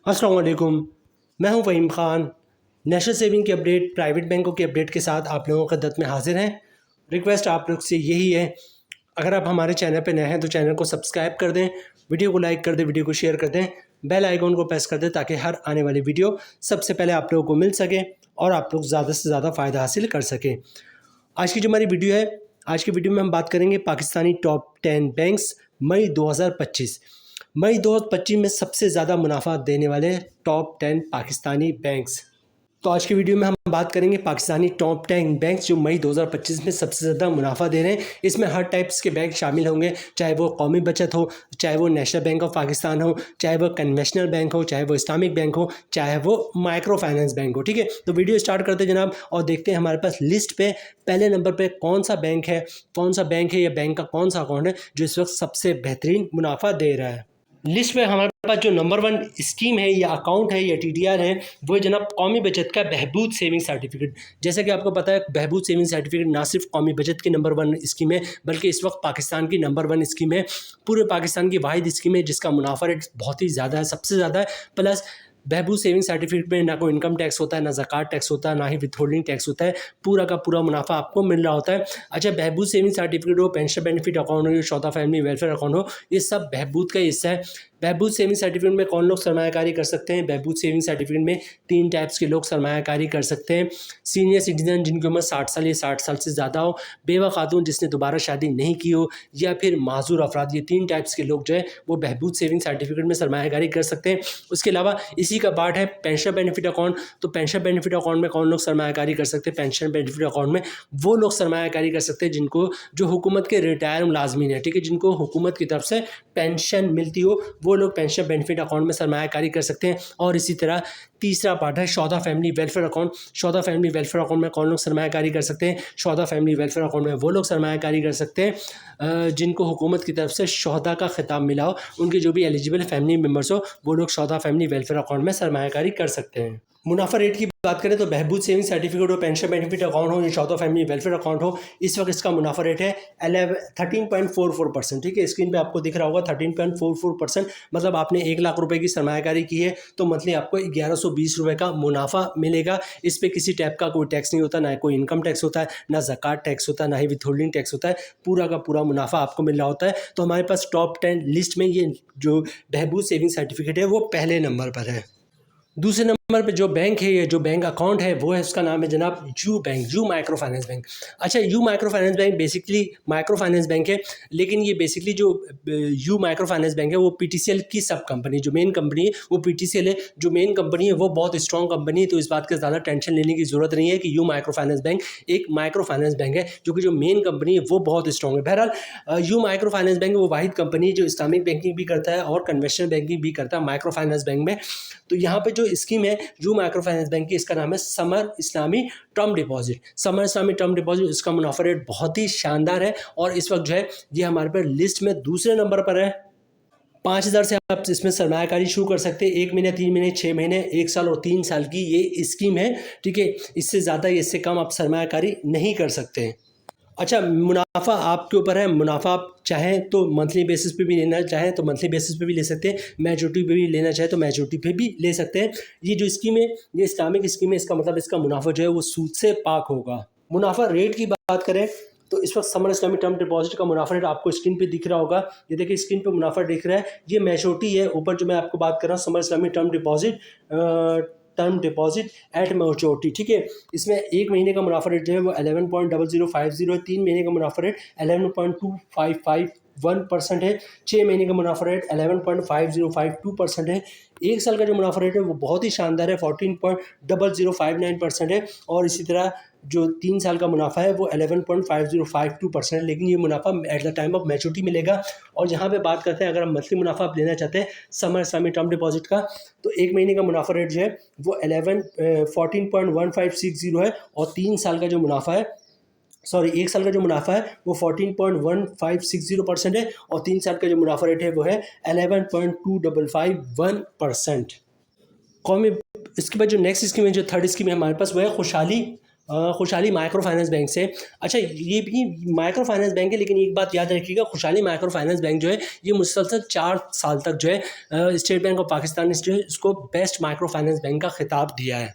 अस्सलाम वालेकुम। मैं हूं फ़हीम ख़ान। नेशनल सेविंग की अपडेट, प्राइवेट बैंकों की अपडेट के साथ आप लोगों की खिदमत में हाजिर हैं। रिक्वेस्ट आप लोग से यही है, अगर आप हमारे चैनल पे नए हैं तो चैनल को सब्सक्राइब कर दें, वीडियो को लाइक कर दें, वीडियो को शेयर कर दें, बेल आइकन को प्रेस कर दें ताकि हर आने वाली वीडियो सबसे पहले आप लोगों को मिल सके और आप लोग ज़्यादा से ज़्यादा फ़ायदा हासिल कर सकें। आज की जो हमारी वीडियो है, आज की वीडियो में हम बात करेंगे पाकिस्तानी टॉप 10 बैंक्स मई 2025। मई 2025 में सबसे ज़्यादा मुनाफा देने वाले टॉप 10 पाकिस्तानी बैंक्स। तो आज की वीडियो में हम बात करेंगे पाकिस्तानी टॉप 10 बैंक्स जो मई 2025 में सबसे ज़्यादा मुनाफा दे रहे हैं। इसमें हर टाइप्स के बैंक शामिल होंगे, चाहे वो कौमी बचत हो, चाहे वो नेशनल बैंक ऑफ पाकिस्तान हो, चाहे वो कन्वेंशनल बैंक हो, चाहे वो इस्लामिक बैंक हो, चाहे वो माइक्रो फाइनेंस बैंक हो। ठीक है, तो वीडियो स्टार्ट करते हैं जनाब और देखते हैं हमारे पास लिस्ट पे पहले नंबर पे कौन सा बैंक है या बैंक का कौन सा अकाउंट है जो इस वक्त सबसे बेहतरीन मुनाफा दे रहा है। लिस्ट में हमारे पास जो नंबर 1 स्कीम है या अकाउंट है या टीडीआर है वो है जनाब कौमी बचत का बहबूद सेविंग सर्टिफिकेट। जैसा कि आपको पता है, बहबूद सेविंग सर्टिफिकेट ना सिर्फ कौमी बचत की नंबर 1 स्कीम है बल्कि इस वक्त पाकिस्तान की नंबर 1 स्कीम है। पूरे पाकिस्तान की वाहिद स्कीम है जिसका मुनाफा रेट बहुत ही ज़्यादा है, सबसे ज़्यादा है। प्लस बहबूद सेविंग सर्टिफिकेट में ना कोई इनकम टैक्स होता है, ना ज़कात टैक्स होता है, ना ही विथहोल्डिंग टैक्स होता है। पूरा का पूरा मुनाफा आपको मिल रहा होता है। अच्छा, बहबूद सेविंग सर्टिफिकेट हो, पेंशन बेनिफिट अकाउंट हो, या चौथा फैमिली वेलफेयर अकाउंट हो, ये सब बहबूद का हिस्सा है। बहबूद सेविंग सर्टिफिकेट में कौन लोग सरमायाकारी कर सकते हैं? बहबूद सेविंग सर्टिफिकेट में 3 टाइप्स के लोग सरमायाकारी कर सकते हैं। सीनियर सिटीजन जिनकी उम्र 60 साल या 60 साल से ज़्यादा हो, बेवा खातून जिसने दोबारा शादी नहीं की हो, या फिर माजूर अफराद। ये 3 टाइप्स के लोग जो है वो बहबूद सेविंग सर्टिफिकेट में सरमायाकारी कर सकते हैं। उसके अलावा इसी का पार्ट है पेंशन बेनिफिट अकाउंट। तो पेंशन बेनिफिट अकाउंट में कौन लोग सरमायाकारी कर सकते हैं? पेंशन बेनिफिट अकाउंट में वो लोग सरमायाकारी कर सकते हैं जिनको जो हुकूमत के रिटायर मुलाजमीन है, ठीक है, जिनको हुकूमत की तरफ से पेंशन मिलती हो, वो लोग पेंशन बेनिफिट अकाउंट में सरमायाकारी कर सकते हैं। और इसी तरह तीसरा पार्ट है शौदा फैमिली वेलफेयर अकाउंट। शौदा फैमिली वेलफेयर अकाउंट में कौन लोग सरमायाकारी कर सकते हैं? शौदा फैमिली वेलफेयर अकाउंट में वो लोग सरमायाकारी कर सकते हैं जिनको हुकूमत की तरफ से शौदा का खिताब मिला हो, उनके जो भी एलिजिबल फैमिली मेम्बर्स हो वो लोग शौदा फैमिली वेलफेयर अकाउंट में सरमायाकारी कर सकते हैं। मुनाफा रेट की बात करें तो बहबूद सेविंग सर्टिफिकेट हो, पेंशन बेनिफिट अकाउंट हो या शौदा फैमिली वेलफेयर अकाउंट हो, इस वक्त इसका मुनाफा रेट है 13.44%। ठीक है, स्क्रीन पे आपको दिख रहा होगा 13.44%। मतलब आपने 1 लाख रुपए की सरमायाकारी की है तो मंथली आपको 1120 रुपये का मुनाफा मिलेगा। इस पर किसी टाइप का कोई टैक्स नहीं होता, ना कोई इनकम टैक्स होता है, ना ज़कात टैक्स होता है, ना ही विथहोल्डिंग टैक्स होता है। पूरा का पूरा मुनाफा आपको मिल रहा होता है। तो हमारे पास टॉप 10 लिस्ट में ये जो बहबूद सेविंग सर्टिफिकेट है वो पहले नंबर पर है। दूसरे नंबर पे जो बैंक है या जो बैंक अकाउंट है वो है, उसका नाम है जनाब U bank, U micro finance bank. अच्छा, U micro finance bank basically micro finance bank है, लेकिन ये बेसिकली जो यू माइक्रो फाइनेंस बैंक है वो पीटीसीएल की सब कंपनी, जो मेन कंपनी है वो पीटीसीएल है। जो मेन कंपनी है वो बहुत स्ट्रॉन्ग कंपनी है, तो इस बात का ज़्यादा टेंशन लेने की ज़रूरत नहीं है कि यू माइक्रो फाइनेंस बैंक एक माइक्रो फाइनेंस बैंक है, जो कि जो मेन कंपनी है वो बहुत स्ट्रॉन्ग है। बहरहाल यू माइक्रो फाइनेंस बैंक वो वाहिद कंपनी है जो इस्लामिक बैंकिंग भी करता है और कन्वेंशनल बैंकिंग भी करता है माइक्रो फाइनेंस बैंक में। तो यहाँ पे जो स्कीम है यू माइक्रो फाइनेंस बैंक की, इसका नाम है समर इस्लामी टर्म डिपॉजिट। समर इस्लामी टर्म डिपॉजिट, इसका मुनाफा रेट बहुत ही शानदार है और इस वक्त जो है ये हमारे पर लिस्ट में दूसरे नंबर पर है। 5,000 से आप इसमें सरमायाकारी शुरू कर सकते हैं। 1 महीने, 3 महीने, 6 महीने, 1 साल और 3 साल की ये स्कीम है। ठीक है, इससे ज़्यादा इससे कम आप सरमायाकारी नहीं कर सकते हैं। अच्छा, मुनाफा आपके ऊपर है। मुनाफा आप चाहें तो मंथली बेसिस पे भी लेना चाहें तो मंथली बेसिस पे भी ले सकते हैं, मैच्योरिटी पे भी लेना चाहें तो मैच्योरिटी पे भी ले सकते हैं। ये जो स्कीम है ये इस्लामिक स्कीम है, इसका मतलब इसका मुनाफा जो है वो सूद से पाक होगा। मुनाफा रेट की बात करें तो इस वक्त समर इस्लामी टर्म डिपॉजिट का मुनाफा रेट आपको स्क्रीन पे दिख रहा होगा। ये देखिए स्क्रीन पे मुनाफा दिख रहा है, ये मैच्योरिटी है। ऊपर जो मैं आपको बात कर रहा हूँ summer Islami term deposit at maturity. ठीक है, इसमें 1 महीने का मुनाफा रेट जो है वो 11.0050 है। 3 महीने का मुनाफा रेट 11.2551% है। 6 महीने का मुनाफा रेट 11.5052% है। 1 साल का जो मुनाफा रेट है वो बहुत ही शानदार है, 14.0059% है। और इसी तरह जो 3 साल का मुनाफा है वो 11.5052% है। लेकिन ये मुनाफा at the time of maturity मिलेगा। और यहाँ पे बात करते हैं अगर आप मंथली मुनाफा आप लेना चाहते हैं समर इस्लामी टर्म डिपॉजिट का, तो 1 महीने का मुनाफा रेट जो है वो 14.1560 है। और 3 साल का जो मुनाफा है, सॉरी 1 साल का जो मुनाफा है वो 14.1560% है। और 3 साल का जो मुनाफा रेट है वो है 11.2551%। कौमी इसके बाद जो नेक्स्ट स्कीम है, जो थर्ड स्कीम है हमारे पास, वो है खुशहाली खुशहाली माइक्रो फाइनेंस बैंक से। अच्छा, ये भी माइक्रो फाइनेंस बैंक है, लेकिन एक बात याद रखिएगा, खुशहाली माइक्रो फाइनेंस बैंक जो है ये मुसलसल 4 साल तक जो है स्टेट बैंक ऑफ पाकिस्तान ने जो है इसको बेस्ट माइक्रो फाइनेंस बैंक का खिताब दिया है।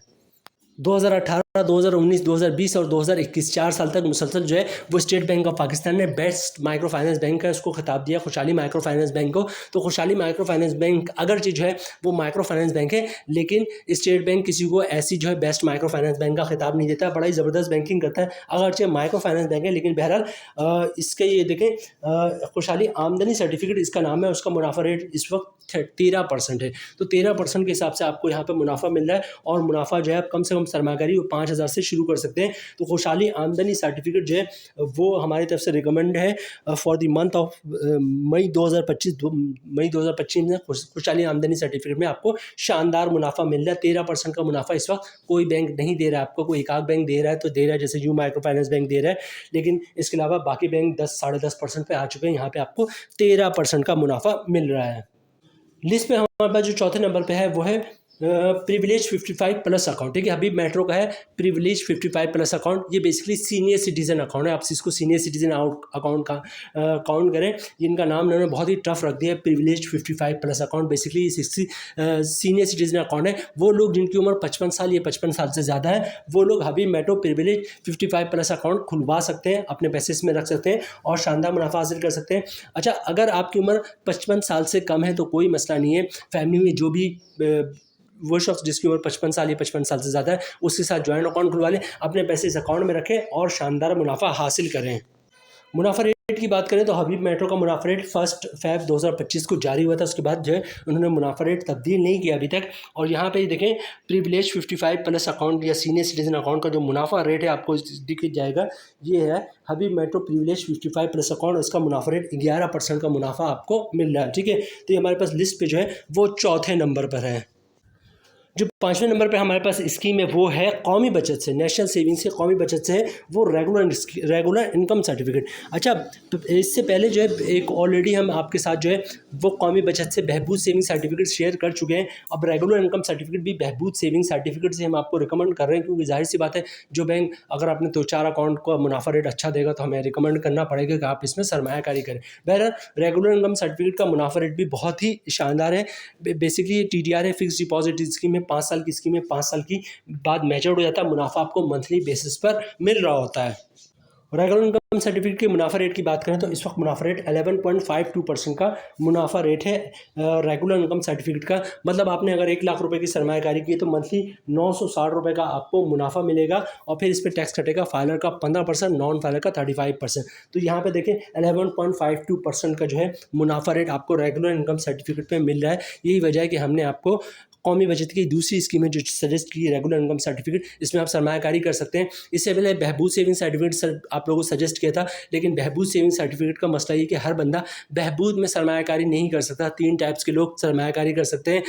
2018, 2019, 2020 और 2021 4 साल तक मुसलसल जो है वो स्टेट बैंक ऑफ पाकिस्तान ने बेस्ट माइक्रो फाइनेंस बैंक का इसको खिताब दिया खुशहाली माइक्रो फाइनेंस बैंक को। तो खुशहाली माइक्रो फाइनेंस बैंक अगर जो है वो माइक्रो फाइनेंस बैंक है, लेकिन स्टेट बैंक किसी को ऐसी जो है बेस्ट माइक्रो फाइनेंस बैंक का खिताब नहीं देता, बड़ा ही ज़बरदस्त बैंकिंग करता है अगरचे माइक्रो फाइनेंस बैंक है। लेकिन बहरहाल इसके ये देखें खुशहाली आमदनी सर्टिफिकेट इसका नाम है, उसका मुनाफा रेट इस वक्त 13% है। तो 13% के हिसाब से आपको यहाँ पर मुनाफा मिल रहा है, और मुनाफा जो है कम से कम सरमाकारी वो 5,000 से शुरू कर सकते हैं। तो खुशहाली आमदनी सर्टिफिकेट जो है वो हमारी तरफ से रिकमेंड है फॉर द मंथ ऑफ मई 2025 में खुशहाली आमदनी सर्टिफिकेट में आपको शानदार मुनाफा मिल रहा है। 13% का मुनाफा इस वक्त कोई बैंक नहीं दे रहा है आपको, कोई एक आध बैंक दे रहा है तो दे रहा है, जैसे यू माइक्रो फाइनेंस बैंक दे रहा है, लेकिन इसके अलावा बाकी बैंक 10 साढ़े 10% पे आ चुके हैं। यहाँ पे आपको 13% का मुनाफा मिल रहा है। लिस्ट पे हमारे पास जो चौथे नंबर पे है वो है प्रिविलेज 55 प्लस अकाउंट। ठीक है, हबीब मेट्रो का है प्रिविलेज 55 प्लस अकाउंट। ये बेसिकली सीनियर सिटीजन अकाउंट है, आप इसको सीनियर सिटीजन अकाउंट का काउंट करें। इनका नाम उन्होंने बहुत ही टफ रख दिया है, privilege 55 plus account. Basically 60 senior citizen account है। वो लोग जिनकी उम्र 55 साल या 55 साल से ज़्यादा है वो लोग हबीब मेट्रो प्रिविलेज 55 प्लस अकाउंट खुलवा सकते हैं, अपने पैसे इसमें रख सकते हैं और शानदार मुनाफा हासिल कर सकते हैं। अच्छा, अगर आपकी उम्र 55 साल से कम है तो कोई मसला नहीं है, फैमिली में जो भी वो शख्स जिसकी उम्र 55 साल या 55 साल से ज़्यादा है उसके साथ जॉइंट अकाउंट खुलवा लें, अपने पैसे इस अकाउंट में रखें और शानदार मुनाफा हासिल करें। मुनाफा रेट की बात करें तो हबीब मेट्रो का मुनाफा रेट 1 फ़रवरी 2025 को जारी हुआ था। उसके बाद जो है उन्होंने मुनाफा रेट तब्दील नहीं किया अभी तक। और यहाँ पे देखें प्रिविलेज 55 प्लस अकाउंट या सीनियर सिटीजन अकाउंट का जो मुनाफा रेट है आपको दिख जाएगा, ये है हबीब मेट्रो प्रिविलेज 55 प्लस अकाउंट। इसका मुनाफा रेट 11% का मुनाफा आपको मिल रहा है। ठीक है, तो ये हमारे पास लिस्ट पे जो है वो चौथे नंबर पर है। जो 5वें नंबर पे हमारे पास स्कीम है वो है कौमी बचत से, नेशनल सेविंग्स से कौमी बचत से है वो रेगुलर इनकम सर्टिफिकेट। अच्छा, तो इससे पहले जो है एक ऑलरेडी हम आपके साथ जो है वो कौमी बचत से बहबूद सेविंग सर्टिफिकेट शेयर कर चुके हैं। अब रेगुलर इनकम सर्टिफिकेट भी बहबूद सेविंग सर्टिफिकेट से हम आपको रिकमेंड कर रहे हैं, क्योंकि जाहिर सी बात है जो बैंक अगर आपने 2-4 अकाउंट का मुनाफा रेट अच्छा देगा तो हमें रिकमेंड करना पड़ेगा कि आप इसमें सरमायाकारी करें। बहरहाल रेगुलर इनकम सर्टिफिकेट का मुनाफा रेट भी बहुत ही शानदार है। बेसिकली TDR है, फिक्स डिपॉजिट स्कीम है, 5 साल की स्कीम है, 5 साल की बाद मैच्योर हो जाता है, मुनाफा आपको मंथली बेसिस पर मिल रहा होता है। रेगुलर इनकम सर्टिफिकेट के मुनाफा रेट की बात करें तो इस वक्त मुनाफा रेट 11.52% का मुनाफा रेट है रेगुलर इनकम सर्टिफिकेट का। मतलब आपने अगर 1 लाख रुपए की सरमायाकारी की तो मंथली 960 रुपये का आपको मुनाफा मिलेगा, और फिर इस पर टैक्स कटेगा फाइलर का 15%, नॉन फाइलर का 35%। तो यहाँ पे देखें 11.52% का जो है मुनाफा रेट आपको रेगुलर इनकम सर्टिफिकेट पे मिल रहा है। यही वजह है कि हमने आपको कौमी बचत की दूसरी स्कीम है जो सजेस्ट की रेगुलर इनकम सर्टिफिकेट, इसमें आप सरमायाकारी कर सकते हैं। इससे पहले बहबूद सेविंग सर्टिफिकेट आप लोगों को सजेस्ट किया था, लेकिन बहबूद सेविंग सर्टिफिकेट का मसला ये कि हर बंदा बहबूद में सरमायाकारी नहीं कर सकता। 3 टाइप्स के लोग सरमायाकारी कर सकते हैं,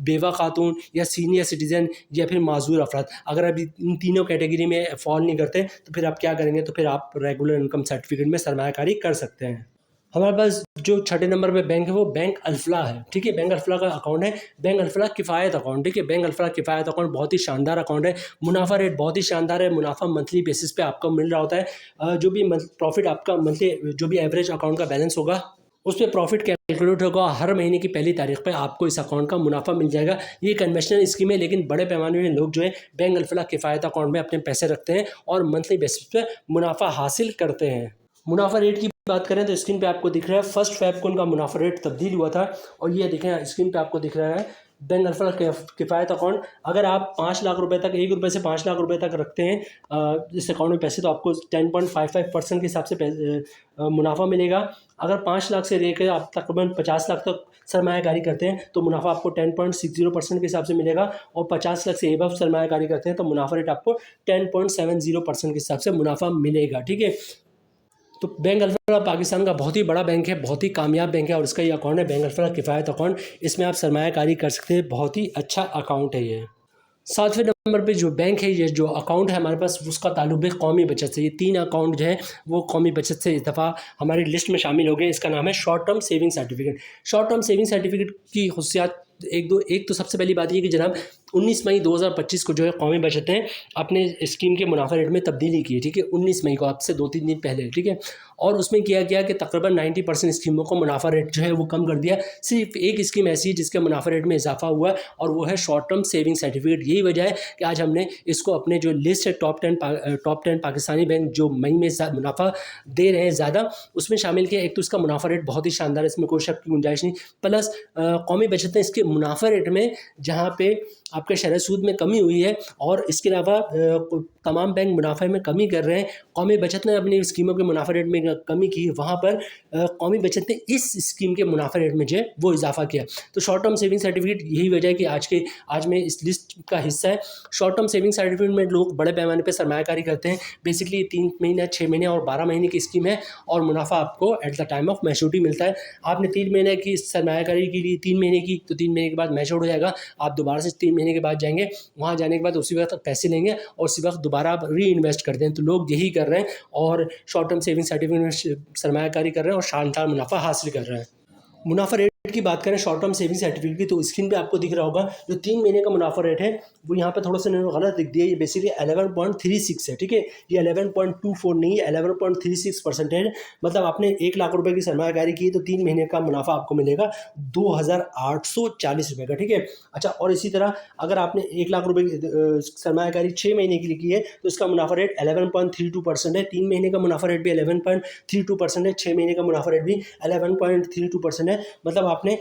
बेवा खातून या सीनियर सिटीजन या फिर माजूर अफराद। अगर आप इन तीनों कैटेगरी में फॉल नहीं करते तो फिर आप क्या करेंगे, तो फिर आप रेगुलर इनकम सर्टिफिकेट में सरमायाकारी कर सकते हैं। हमारे पास जो 6ठे नंबर पे बैंक है वो बैंक अल्फला है। ठीक है, बैंक अल्फला का अकाउंट है बैंक अल्फला किफ़ायत अकाउंट। ठीक है, बैंक अल्फला किफ़ायत अकाउंट बहुत ही शानदार अकाउंट है, मुनाफा रेट बहुत ही शानदार है, मुनाफा मंथली बेसिस पे आपको मिल रहा होता है। जो भी प्रॉफिट आपका मंथली जो भी एवरेज अकाउंट का बैलेंस होगा उस पर प्रॉफिट कैलकुलेट होगा, हर महीने की पहली तारीख पे आपको इस अकाउंट का मुनाफा मिल जाएगा। ये कन्वेंशनल स्कीम है, लेकिन बड़े पैमाने में लोग जो है बैंक अल्फला किफ़ायत अकाउंट में अपने पैसे रखते हैं और मंथली बेसिस पे मुनाफा हासिल करते हैं। मुनाफा रेट की बात करें तो स्क्रीन पे आपको दिख रहा है 1 फ़रवरी को उनका मुनाफा रेट तब्दील हुआ था, और ये देखें स्क्रीन पे आपको दिख रहा है बैंक अल्फला किफ़ायत अकाउंट। अगर आप 5 लाख रुपए तक, 1 रुपये से 5 लाख रुपए तक रखते हैं इस अकाउंट में पैसे, तो आपको 10.55% के हिसाब से मुनाफा मिलेगा। अगर 5 लाख से लेकर आप तकरीबन 50 लाख तक सरमायाकारी करते हैं तो मुनाफा आपको 10.60% के हिसाब से मिलेगा, और 50 लाख से एबव सरमायाकारी करते हैं तो मुनाफा रेट आपको 10.70% के हिसाब से मुनाफा मिलेगा। ठीक है, तो बैंक अल्फला पाकिस्तान का बहुत ही बड़ा बैंक है, बहुत ही कामयाब बैंक है, और इसका ये अकाउंट है बैंक अल्फला किफ़ायत अकाउंट। इसमें आप सरमायाकारी कर सकते हैं, बहुत ही अच्छा अकाउंट है ये। 7वें नंबर पे जो बैंक है, ये जो अकाउंट है हमारे पास उसका ताल्लुक है कौमी बचत से। ये 3 अकाउंट जो है वो कौमी बचत से इस दफ़ा हमारी लिस्ट में शामिल हो गए। इसका नाम है short term saving certificate. Short term saving certificate की खुसियात एक तो सबसे पहली बात ये कि जनाब 19 मई 2025 को जो है कौमी बचत ने अपने स्कीम के मुनाफा रेट में तब्दीली की है, ठीक है, 19 मई को, आपसे 2-3 दिन पहले, ठीक है। और उसमें किया गया कि तकरीबन 90% स्कीमों को मुनाफा रेट जो है वो कम कर दिया। सिर्फ एक स्कीम ऐसी है जिसके मुनाफा रेट में इजाफा हुआ है और वो है शॉर्ट टर्म सेविंग सर्टिफिकेट। यही वजह है कि आज हमने इसको अपने जो लिस्ट है टॉप 10 पाकिस्तानी बैंक जो मई में मुनाफा दे रहे हैं ज़्यादा, उसमें शामिल किया। एक तो इसका मुनाफा रेट बहुत ही शानदार है, इसमें कोई शक की गुंजाइश नहीं। प्लस कौमी बचत ने इसके मुनाफा रेट में जहाँ पे आपके शरह सूद में कमी हुई है और इसके अलावा तमाम बैंक मुनाफे में कमी कर रहे हैं, कौमी बचत ने अपनी स्कीमों के मुनाफा रेट में कमी की, वहाँ पर कौमी बचत ने इस स्कीम के मुनाफा रेट में जो है वो इजाफा किया। तो शॉर्ट टर्म सेविंग सर्टिफिकेट यही वजह है कि आज में इस लिस्ट का हिस्सा है। शॉर्ट टर्म सेविंग सर्टिफिकेट में लोग बड़े पैमाने पर सरमायाकारी करते हैं। बेसिकली 3 महीने, 6 महीने और 12 महीने की स्कीम है और मुनाफा आपको at the time of maturity मिलता है। आपने 3 महीने की सरमायाकारी के लिए 3 महीने की, तो 3 महीने के बाद मैच्योर हो जाएगा। आप दोबारा से 3 महीने के बाद जाएंगे, वहाँ जाने के बाद उसी वक्त पैसे लेंगे और उसी वक्त दोबारा आप री इन्वेस्ट कर दें। तो लोग यही कर रहे हैं और शॉर्ट टर्म सेविंग सर्टिफिकेट में सरमायाकारी कर रहे हैं और शानदार मुनाफा हासिल कर रहे हैं। मुनाफा रेट की बात करें शॉर्ट टर्म सेविंग सर्टिफिकेट की, तो स्क्रीन पे आपको दिख रहा होगा जो 3 महीने का मुनाफा रेट है वो यहाँ पे थोड़ा सा गलत दिख दिया है। ये बेसिकली 11.36 है, ठीक है, ये 11.24 नहीं है, 11.36% है। मतलब आपने 1 लाख रुपए की सरमायाकारी की तो 3 महीने का मुनाफा आपको मिलेगा 2,840 रुपये का, ठीक है। अच्छा, और इसी तरह अगर आपने 1 लाख रुपए की सरमायाकारी 6 महीने के लिए की है तो इसका मुनाफा रेट 11.32% है। 3 महीने का मुनाफा रेट भी 11.32% है, 6 महीने का मुनाफा रेट भी 11.32% है। मतलब आपने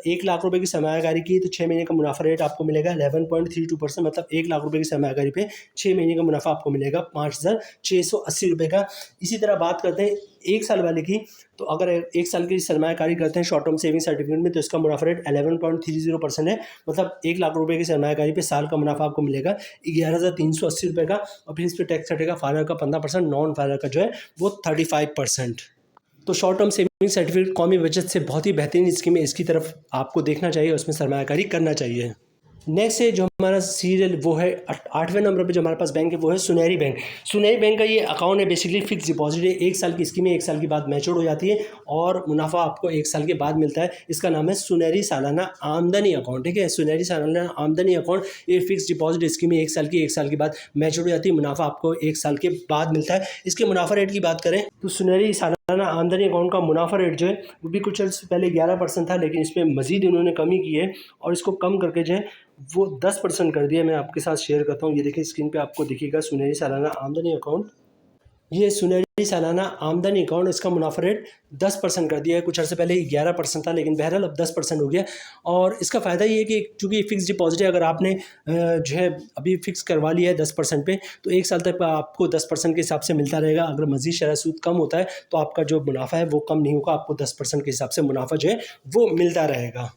1 लाख रुपए की सरमायाकारी की तो 6 महीने का मुनाफा रेट आपको मिलेगा 11.32%। मतलब 1 लाख रुपए की सरमायाकारी पे 6 महीने का मुनाफा आपको मिलेगा 5,680 रुपये का। इसी तरह बात करते हैं 1 साल वाले की, तो अगर 1 साल की सरमायाकारी करते हैं शॉर्ट टर्म सेविंग सर्टिफिकेट में तो इसका मुनाफा रेट 11.30% है। मतलब 1 लाख रुपए की सरमायाकारी पे साल का मुनाफा आपको मिलेगा 11,380 रुपये का और फिर इस पर टैक्स कटेगा फाइनल का 15%, नॉन फाइनल का जो है वो 35%। तो शॉर्ट टर्म सेविंग सर्टिफिकेट कौमी बचत से बहुत ही बेहतरीन स्कीम है, इसकी तरफ आपको देखना चाहिए, उसमें सरमायाकारी करना चाहिए। नेक्स्ट है जो हमारा सीरियल वो है 8वें नंबर पे जो हमारे पास बैंक है वो है सुनहरी बैंक। सुनहरी बैंक का ये अकाउंट है बेसिकली फिक्स डिपॉजिट है, 1 साल की स्कीम है, 1 साल के बाद मैच्योर हो जाती है और मुनाफा आपको 1 साल के बाद मिलता है। इसका नाम है सुनहरी सालाना आमदनी अकाउंट, ठीक है, सुनहरी सालाना आमदनी अकाउंट। ये फिक्स डिपॉजिट स्कीम है, 1 साल की, 1 साल के बाद मैच्योर हो जाती है, मुनाफा आपको 1 साल के बाद मिलता है। इसके मुनाफा रेट की बात करें तो सुनहरी सालाना आमदनी अकाउंट का मुनाफा रेट जो है वो भी कुछ पहले 11% था, लेकिन इसमें मजीद उन्होंने कमी की है और इसको कम करके जो है वो 10% कर दिया। मैं आपके साथ शेयर करता हूँ। ये देखिए स्क्रीन पे आपको दिखेगा सुनहरी सालाना आमदनी अकाउंट। ये सुनहरी सालाना आमदनी अकाउंट, इसका मुनाफा रेट 10% कर दिया है। कुछ अर्से पहले 11% था, लेकिन बहरहाल अब 10% हो गया। और इसका फ़ायदा ये है कि चूँकि फिक्स डिपॉजिट है, अगर आपने जो है अभी फिक्स करवा लिया है 10% पे तो 1 साल तक आपको 10% के हिसाब से मिलता रहेगा। अगर मज़ीद शरह सूद कम होता है तो आपका जो मुनाफा है वो कम नहीं होगा, आपको 10% के हिसाब से मुनाफा जो है वो मिलता रहेगा।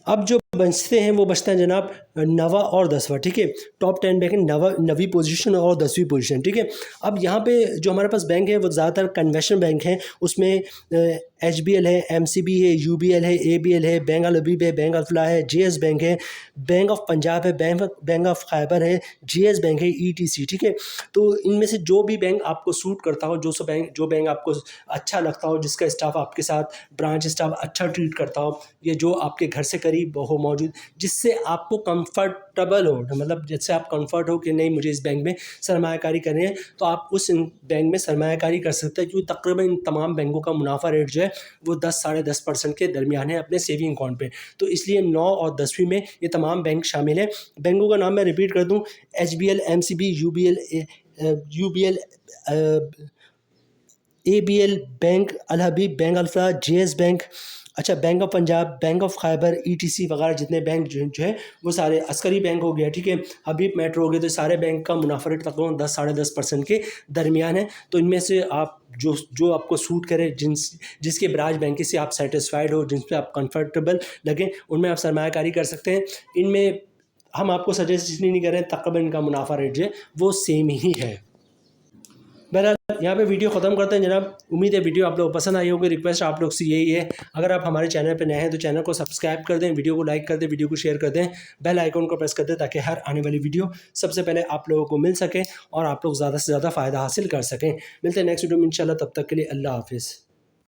अब जो बचते हैं वो बचते हैं जनाब 9वां और 10वां, ठीक है। टॉप 10 बैंक है, 9वीं पोजीशन और 10वीं पोजीशन, ठीक है। अब यहाँ पे जो हमारे पास बैंक है वो ज़्यादातर कन्वेंशनल बैंक हैं। उसमें HBL है, MCB है, UBL है, ABL है, बैंक अल हबीब है, बैंक अल-फलाह है, JS बैंक है, बैंक ऑफ पंजाब है, बैंक ऑफ खैबर है, JS बैंक है, ETC, ठीक है। तो इनमें से जो भी बैंक आपको सूट करता हो, जो बैंक आपको अच्छा लगता हो, जिसका स्टाफ आपके साथ ब्रांच स्टाफ अच्छा ट्रीट करता हो, या जो आपके घर से करीब हो मौजूद, जिससे आपको कंफर्टेबल हो, मतलब जिससे आप कंफर्ट हो कि नहीं मुझे इस बैंक में सरमायाकारी करनी है, तो आप उस बैंक में सरमायाकारी कर सकते हैं। क्योंकि तकरीबन इन तमाम बैंकों का मुनाफा रेट जो है वो 10-10.5% के दरमियान है अपने सेविंग अकाउंट पे। तो इसलिए 9 और 10वीं में ये तमाम बैंक शामिल हैं। बैंकों का नाम मैं रिपीट कर दूँ, HBL, MCB, UBL, ABL, bank Al Habib, bank Alfalah, JS bank, अच्छा bank of Punjab, bank of Khyber, ETC वगैरह जितने बैंक जो है वो सारे, अस्करी बैंक हो गया, ठीक है, हबीब मेट्रो हो गया, तो सारे बैंक का मुनाफा रेट तकरीबन 10-10.5% के दरमियान है। तो इनमें से आप जो आपको सूट करे, जिसके ब्रांच बैंक से आप सेटिस्फाइड हो, जिन पर आप कंफर्टेबल लगे, उनमें आप सरमायाकारी कर सकते हैं। इनमें हम आपको सजेस्ट इसलिए नहीं कर रहे हैं, तकरीबन इनका मुनाफा रेट जो है वो सेम ही है। बहरहाल यहाँ पे वीडियो ख़त्म करते हैं जनाब। उम्मीद है वीडियो आप लोग पसंद आई होगी। रिक्वेस्ट आप लोग से यही है, अगर आप हमारे चैनल पर नए हैं तो चैनल को सब्सक्राइब कर दें, वीडियो को लाइक कर दें, वीडियो को शेयर कर दें, बेल आइकन को प्रेस कर दें ताकि हर आने वाली वीडियो सबसे पहले आप लोगों को मिल सके और आप लोग ज़्यादा से ज़्यादा फ़ायदा हासिल कर सकें। मिलते हैं नेक्स्ट वीडियो में इंशाल्लाह, तब तक के लिए अल्लाह हाफिज़।